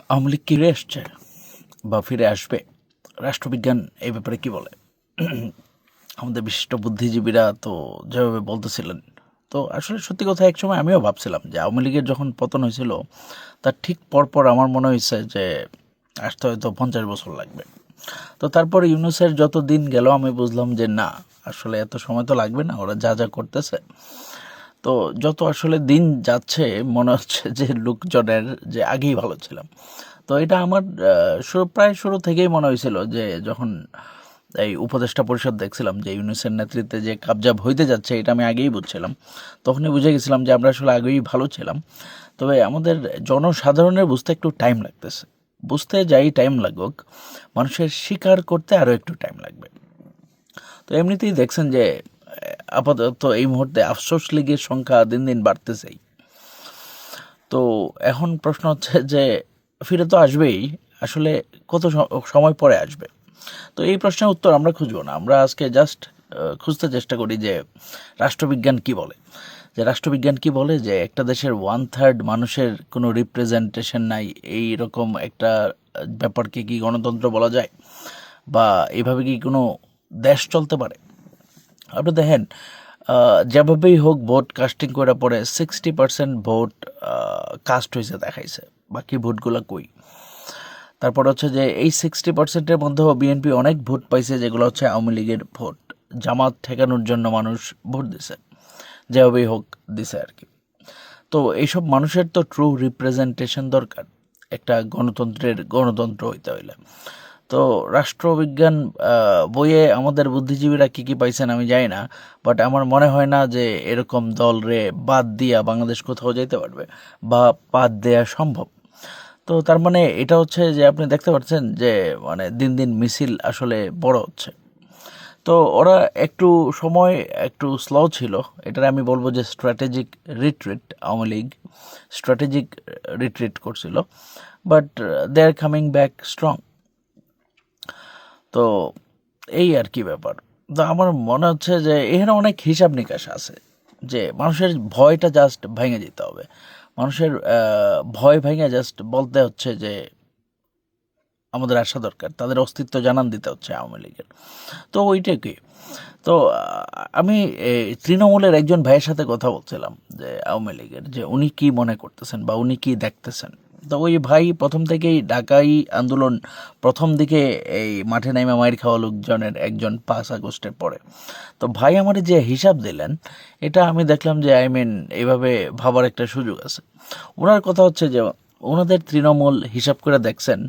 আওয়ামী লীগ কি ফিরে আসছে বা ফিরে আসবে? রাষ্ট্রবিজ্ঞান এই ব্যাপারে কি বলে? আমাদের বিশিষ্ট বুদ্ধিজীবীরা তো যেভাবে বলতেছিলেন, তো আসলে সত্যি কথা একসময় আমিও ভাবছিলাম যে আওয়ামী লীগের যখন পতন হয়েছিল তার ঠিক পরপর আমার মনে হয়েছে যে আসতে হয়তো 50 বছর লাগবে। তো তারপর ইউনূসের যত দিন গেল আমি বুঝলাম যে না, আসলে এত সময় তো লাগবে না, ওরা যা যা করতেছে। তো যত আসলে দিন যাচ্ছে মনে হচ্ছে যে লোকজনের যে আগেই ভালো ছিলাম। তো এটা আমার প্রায় শুরু থেকেই মনে হয়েছিল যে যখন এই উপদেষ্টা পরিষদ দেখছিলাম যে ইউনূসের নেতৃত্বে যে কাবজাব হইতে যাচ্ছে, এটা আমি আগেই বুঝছিলাম। তখনই বুঝে গেছিলাম যে আমরা আসলে আগেই ভালো ছিলাম। তবে আমাদের জনসাধারণের বুঝতে একটু টাইম লাগতেছে। বুঝতে যাই টাইম লাগুক, মানুষের স্বীকার করতে আরও একটু টাইম লাগবে। তো এমনিতেই দেখছেন যে আপাতত এই মুহূর্তে আফসোস লীগের সংখ্যা দিন দিন বাড়তেছেই। তো এখন প্রশ্ন হচ্ছে যে ফিরে তো আসবেই, আসলে কত সময় পরে আসবে? তো এই প্রশ্নের উত্তর আমরা খুঁজবো না, আমরা আজকে জাস্ট খুঁজতে চেষ্টা করি যে রাষ্ট্রবিজ্ঞান কি বলে। যে রাষ্ট্রবিজ্ঞান কি বলে যে একটা দেশের 1/3 মানুষের কোনো রিপ্রেজেন্টেশন নাই, এই রকম একটা ব্যাপারকে কি গণতন্ত্র বলা যায়? বা এভাবে কি কোনো দেশ চলতে পারে? আপনি দেখেন, যেভাবেই হোক ভোট কাস্টিং করে পরে 60% ভোট কাস্ট হয়েছে দেখাইছে, বাকি ভোটগুলো কই? তারপর হচ্ছে যে এই 60%-এর মধ্যেও বিএনপি অনেক ভোট পাইছে যেগুলো হচ্ছে আওয়ামী লীগের ভোট। জামাত ঠেকানোর জন্য মানুষ ভোট দিছে, যেভাবেই হোক দিছে আর কি। তো এইসব মানুষের তো ট্রু রিপ্রেজেন্টেশন দরকার একটা গণতন্ত্র হইতে হইলে। তো রাষ্ট্রবিজ্ঞান বইয়ে আমাদের বুদ্ধিজীবীরা কী কী পাইছেন আমি জানি না, বাট আমার মনে হয় না যে এরকম দল রে বাদ দিয়া বাংলাদেশ কোথাও যেতে পারবে বা বাদ দেয়া সম্ভব। তো তার মানে এটা হচ্ছে যে আপনি দেখতে পাচ্ছেন যে মানে দিন দিন মিছিল আসলে বড় হচ্ছে। তো ওরা একটু সময় একটু স্লো ছিল, এটা আমি বলবো যে strategic retreat, Awami League strategic retreat করছিল, but they are coming back strong. তো এই আর কি ব্যাপার। তো আমার মনে হচ্ছে যে এখানে অনেক হিসাব নিকাশ আছে, যে মানুষের ভয়টা জাস্ট ভেঙে যেতে হবে। মানুষের ভয় ভেঙে জাস্ট বলতে হচ্ছে যে আমাদের আসা দরকার, তাদের অস্তিত্ব জানান দিতে হচ্ছে আওয়ামী লীগের। তো ওইটা কি, তো আমি তৃণমূলের একজন ভাইয়ের সাথে কথা বলছিলাম যে আওয়ামী লীগের, যে উনি কি মনে করতেছেন বা উনি কি দেখতেছেন। তো ওই ভাই প্রথম থেকেই ঢাকাই আন্দোলন প্রথম দিকে এই মাঠে নাইমা মাইর খাওয়া লোকজনের একজন 5 আগস্টের পরে। তো ভাই আমার যে হিসাব দিলেন, এটা আমি দেখলাম যে এইভাবে ভাবার একটা সুযোগ আছে। ওনার কথা হচ্ছে যে ওনাদের তৃণমূল হিসাব করে দেখছেন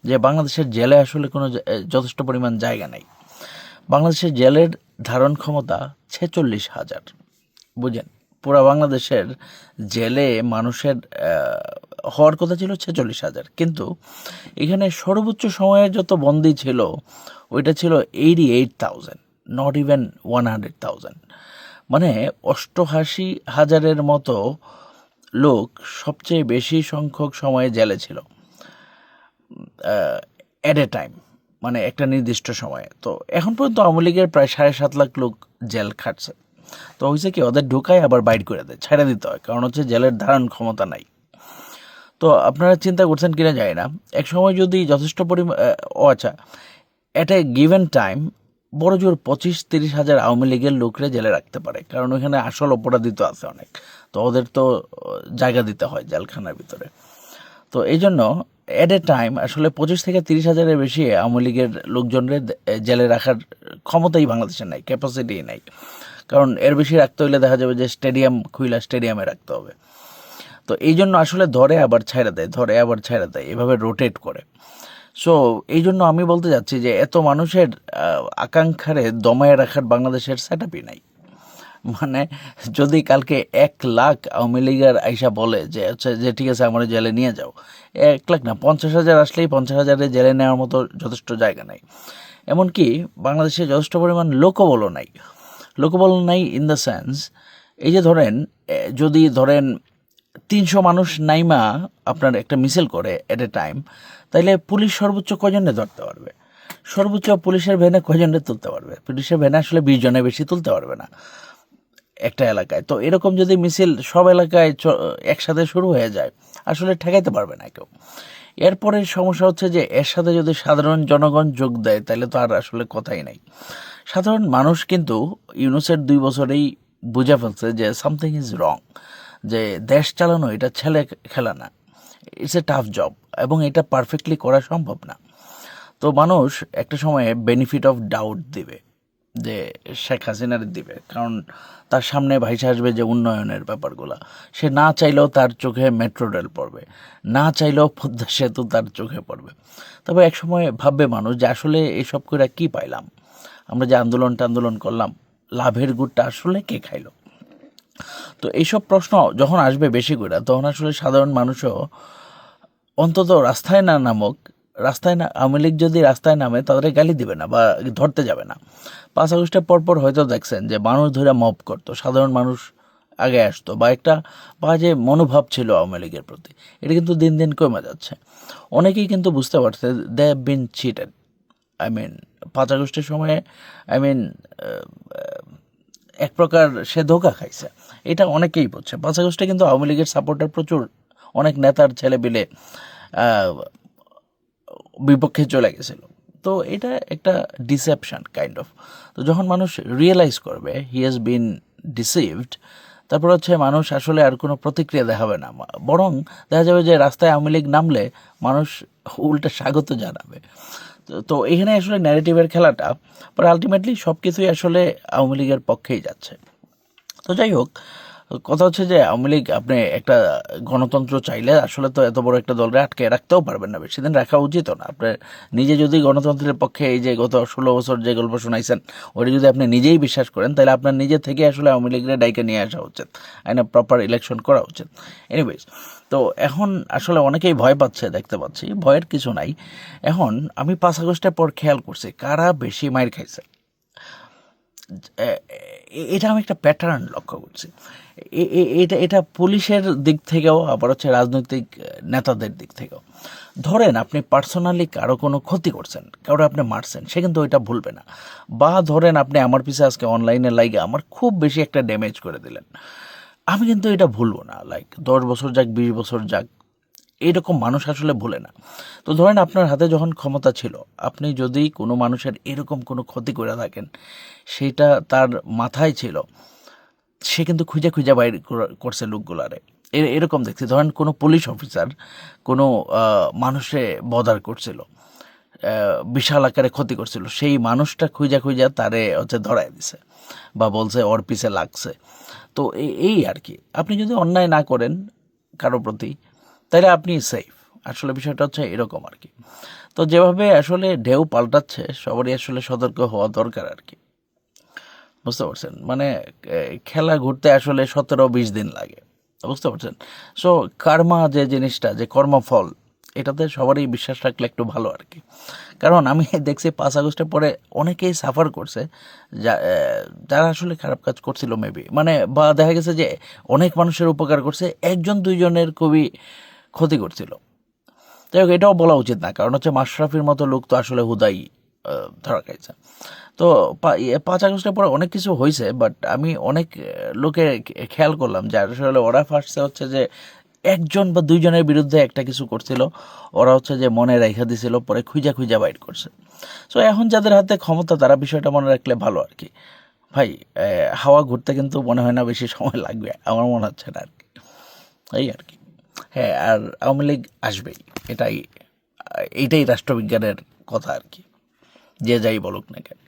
যে বাংলাদেশের জেলে আসলে কোনো যথেষ্ট পরিমাণ জায়গা নেই। বাংলাদেশের জেলের ধারণ ক্ষমতা 46,000। বুঝেন, পুরা বাংলাদেশের জেলে মানুষের হওয়ার কথা ছিল 46,000, কিন্তু এখানে সর্বোচ্চ সময়ে যত বন্দি ছিল ওইটা ছিল 88,000, নট ইভেন 100,000। মানে 88,000-এর মতো লোক সবচেয়ে বেশি সংখ্যক সময়ে জেলে ছিল অ্যাট এ টাইম, মানে একটা নির্দিষ্ট সময়ে। তো এখন পর্যন্ত আওয়ামী লীগের প্রায় 7.5 লাখ লোক জেল খাটছে। তো হয়েছে কি, ওদের ঢুকায় আবার বাইর করে দেয়, ছেড়ে দিতে হয়, কারণ হচ্ছে জেলের ধারণ ক্ষমতা নাই। তো আপনারা চিন্তা করছেন কিনা যায় না, এক সময় যদি যথেষ্ট পরিমাণ আচ্ছা, অ্যাট এ গিভেন টাইম বড় জোর 25-30 হাজার আওয়ামী লীগের লোকরে জেলে রাখতে পারে, কারণ ওইখানে আসল অপরাধী তো আছে অনেক। তো ওদের তো জায়গা দিতে হয় জেলখানার ভিতরে। তো এই জন্য অ্যাট এ টাইম আসলে 25 থেকে 30 হাজারের বেশি আওয়ামী লীগের লোকজনের জেলে রাখার ক্ষমতাই বাংলাদেশের নাই, ক্যাপাসিটি নাই। কারণ এর বেশি রাখতে হইলে দেখা যাবে যে স্টেডিয়াম খুইলা স্টেডিয়ামে রাখতে হবে। তো এই জন্য আসলে ধরে আবার ছাইড়া দেয়, ধরে আবার ছাইড়া দেয়, এভাবে রোটেট করে। সো এই জন্য আমি বলতে যাচ্ছি যে এত মানুষের আকাঙ্ক্ষারে দমায় রাখার বাংলাদেশের সেট আপই নাই। মানে যদি কালকে 1 লাখ আওয়ামী লীগের আইসা বলে যে হচ্ছে যে ঠিক আছে আমার জেলে নিয়ে যাও, 1 লাখ না 50,000 আসলেই 50,000-এ জেলে নেওয়ার মতো যথেষ্ট জায়গা নাই। এমনকি বাংলাদেশে যথেষ্ট পরিমাণ লোকবলও নাই। লোকবল নাই ইন দ্য সেন্স, এই যে ধরেন যদি ধরেন 300 মানুষ নাইমা আপনার একটা মিছিল করে এট এ টাইম, তাইলে পুলিশ সর্বোচ্চ কজনে ধরতে পারবে? সর্বোচ্চ পুলিশের ভ্যানে কজনে তুলতে পারবে? পুলিশের ভ্যানে আসলে 20 জনের বেশি তুলতে পারবে না একটা এলাকায়। তো এরকম যদি মিছিল সব এলাকায় একসাথে শুরু হয়ে যায়, আসলে ঠেকাইতে পারবে না কেউ। এরপরে সমস্যা হচ্ছে যে এর সাথে যদি সাধারণ জনগণ যোগ দেয় তাহলে তো আর আসলে কথাই নাই। সাধারণ মানুষ কিন্তু ইউনূসের 2 বছরেই বুঝে ফেলছে যে সামথিং ইজ রং, যে দেশ চালানো এটা ছেলে খেলা না, ইটস এ টাফ জব, এবং এটা পারফেক্টলি করা সম্ভব না। তো মানুষ একটা সময়ে বেনিফিট অফ ডাউট দিবে, যে শেখ হাসিনার দিবে, কারণ তার সামনে ভাইসে আসবে যে উন্নয়নের ব্যাপারগুলো। সে না চাইলেও তার চোখে মেট্রো রেল পড়বে, না চাইলেও পদ্মা সেতু তার চোখে পড়বে। তবে এক সময় ভাববে মানুষ যে আসলে এসব করে কি পাইলাম, আমরা যে আন্দোলন করলাম, লাভের গুড়টা আসলে কে খাইলো। তো এইসব প্রশ্ন যখন আসবে বেশি করে, তখন আসলে সাধারণ মানুষও অন্তত রাস্তায় না নামুক, রাস্তায় না, আওয়ামী লীগ যদি রাস্তায় নামে তাদের গালি দিবে না বা ধরতে যাবে না। 5 আগস্টের পরপর হয়তো দেখছেন যে মানুষ ধরে মব করতো, সাধারণ মানুষ আগে আসতো, বা একটা যে মনোভাব ছিল আওয়ামী লীগের প্রতি, এটা কিন্তু দিন দিন কমে যাচ্ছে। অনেকেই কিন্তু বুঝতে পারছে they have been cheated. I mean 5 আগস্টের সময়, আই মিন এক প্রকার সে ধোকা খাইছে, এটা অনেকেই বুঝছে। 5 আগস্টে কিন্তু আওয়ামী লীগের সাপোর্টার প্রচুর, অনেক নেতার ছেলে পেলে বিপক্ষে চলে গেছিল। তো এটা একটা ডিসেপশন কাইন্ড অফ। তো যখন মানুষ রিয়েলাইজ করবে হি হ্যাজ বিন ডিসিভড, তারপর হচ্ছে মানুষ আসলে আর কোনো প্রতিক্রিয়া দেখাবে না, বরং দেখা যাবে যে রাস্তায় আওয়ামী লীগ নামলে মানুষ উল্টা স্বাগত জানাবে। তো এখানে আসলে ন্যারেটিভের খেলাটা, পরে আলটিমেটলি সব কিছুই আসলে আওয়ামী লীগের পক্ষেই যাচ্ছে। তো যাই হোক, কথা হচ্ছে যে আওয়ামী লীগ, আপনি একটা গণতন্ত্র চাইলে আসলে তো এত বড় একটা দলরে আটকে রাখতেও পারবেন না, বেশি দিন রাখা উচিত না। আপনার নিজে যদি গণতন্ত্রের পক্ষে এই যে গত 16 বছর যে গল্প শোনাইছেন ওটা যদি আপনি নিজেই বিশ্বাস করেন, তাহলে আপনার নিজে থেকে আসলে আওয়ামী লীগের ডাইকে নিয়ে আসা উচিত, আইনা প্রপার ইলেকশন করা উচিত। এনিওয়েজ, তো এখন আসলে অনেকেই ভয় পাচ্ছে, দেখতে পাচ্ছি, ভয়ের কিছু নাই। এখন আমি 5 আগস্টের পর খেয়াল করছি কারা বেশি মাইর খাইছে। এটা আমি একটা প্যাটার্ন লক্ষ্য করছি। এটা এটা পুলিশের দিক থেকেও, আবার হচ্ছে রাজনৈতিক নেতাদের দিক থেকেও। ধরেন আপনি পার্সোনালি কারো কোনো ক্ষতি করছেন, কারো আপনি মারছেন, সে কিন্তু ওইটা ভুলবে না। বা ধরেন আপনি আমার পিছিয়ে আজকে অনলাইনে লাইগে আমার খুব বেশি একটা ড্যামেজ করে দিলেন, আমি কিন্তু এটা ভুলবো না। 10 বছর যাক, 20 বছর যাক, এরকম মানুষ আসলে ভুলে না। তো ধরেন আপনার হাতে যখন ক্ষমতা ছিল, আপনি যদি কোনো মানুষের এরকম কোনো ক্ষতি করে থাকেন, সেটা তার মাথায় ছিল, সে কিন্তু খুঁজে খুঁজে বাইর করছে লোকগুলারে। এরকম দেখছি, ধরেন কোনো পুলিশ অফিসার কোনো মানুষে বদার করছিল, বিশাল আকারে ক্ষতি করছিল, সেই মানুষটা খুঁজা খুঁজা তারে হচ্ছে ধরাই দিছে, বা বলছে ওর পিছে লাগছে। তো এই আর কি, আপনি যদি অন্যায় না করেন কারো প্রতি, তাহলে আপনি সেফ। আসলে বিষয়টা হচ্ছে এরকম আর কি। তো যেভাবে আসলে ঢেউ পাল্টাচ্ছে, সবারই আসলে সতর্ক হওয়া দরকার আর কি। বুঝতে পারছেন, মানে খেলা ঘুরতে আসলে 17-20 দিন লাগে, বুঝতে পারছেন। সো কার্মা যে জিনিসটা, যে কর্মফল, এটাতে সবারই বিশ্বাস রাখলে একটু ভালো আর কি। কারণ আমি দেখছি 5 আগস্টের পরে অনেকেই সাফার করছে, যারা আসলে খারাপ কাজ করছিল মেবি, মানে বা দেখা গেছে যে অনেক মানুষের উপকার করছে, 1-2 জনের খুবই ক্ষতি করছিল। যাই হোক, এটাও বলা উচিত না, কারণ হচ্ছে মাশরাফির মতো লোক তো আসলে হুদাই ধরা খাইছে। তো 5 আগস্টের পরে অনেক কিছু হয়েছে, বাট আমি অনেক লোকে খেয়াল করলাম যে আসলে ওরা ফার্স্টে হচ্ছে যে 1-2 জনের বিরুদ্ধে একটা কিছু করছিল, ওরা হচ্ছে যে মনে রেখা দিছিল, পরে খুঁজা খুঁজা বাইর করছে। সো এখন যাদের হাতে ক্ষমতা তারা বিষয়টা মনে রাখলে ভালো আর কি। ভাই, হাওয়া ঘুরতে কিন্তু মনে হয় না বেশি সময় লাগবে, আমার মনে হচ্ছে না আর কি। এই আর কি। হ্যাঁ, আর আওয়ামী লীগ আসবেই, এটাই এইটাই রাষ্ট্রবিজ্ঞানের কথা আর কি, যে যাই বলুক না কেন।